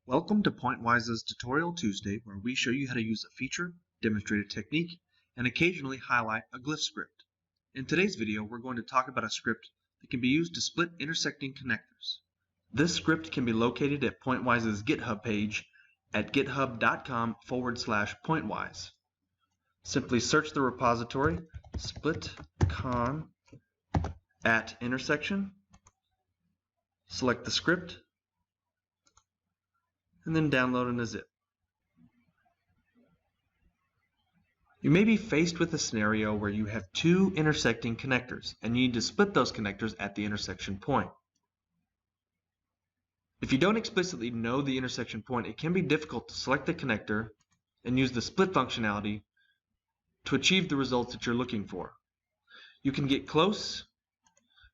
Welcome to PointWise's Tutorial Tuesday, where we show you how to use a feature, demonstrate a technique, and occasionally highlight a Glyph script. In today's video, we're going to talk about a script that can be used to split intersecting connectors. This script can be located at PointWise's GitHub page at github.com/pointwise. Simply search the repository splitcon at intersection, select the script, and then download in a zip. You may be faced with a scenario where you have two intersecting connectors and you need to split those connectors at the intersection point. If you don't explicitly know the intersection point, it can be difficult to select the connector and use the split functionality to achieve the results that you're looking for. You can get close.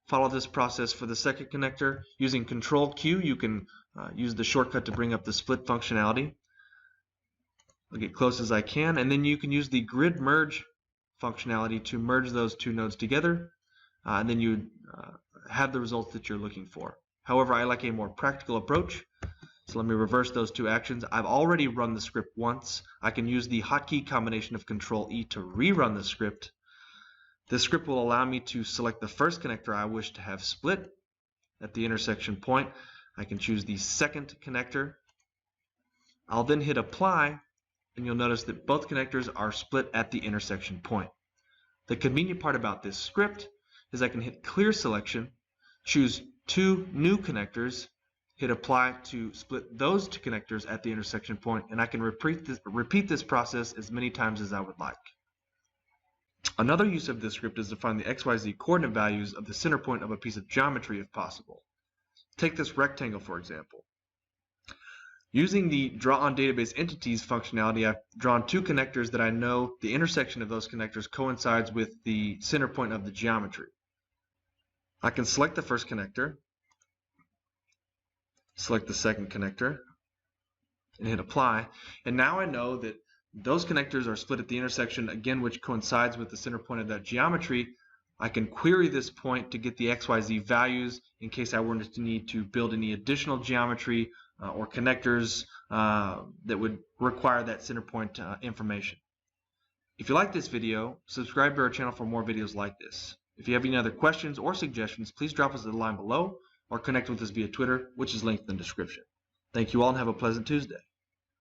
Follow this process for the second connector. Using Control-Q, you can use the shortcut to bring up the split functionality. I'll get close as I can, and then you can use the grid merge functionality to merge those two nodes together, and then you have the results that you're looking for. However, I like a more practical approach, so let me reverse those two actions. I've already run the script once. I can use the hotkey combination of Control-E to rerun the script. This script will allow me to select the first connector I wish to have split at the intersection point. I can choose the second connector. I'll then hit apply, and you'll notice that both connectors are split at the intersection point. The convenient part about this script is I can hit clear selection, choose two new connectors, hit apply to split those two connectors at the intersection point, and I can repeat this process as many times as I would like. Another use of this script is to find the XYZ coordinate values of the center point of a piece of geometry if possible. Take this rectangle, for example. Using the Draw on Database Entities functionality, I've drawn two connectors that I know the intersection of those connectors coincides with the center point of the geometry. I can select the first connector, select the second connector, and hit apply. And now I know that those connectors are split at the intersection, again, which coincides with the center point of that geometry. I can query this point to get the XYZ values in case I were to need to build any additional geometry or connectors that would require that center point information. If you like this video, subscribe to our channel for more videos like this. If you have any other questions or suggestions, please drop us a line below or connect with us via Twitter, which is linked in the description. Thank you all and have a pleasant Tuesday.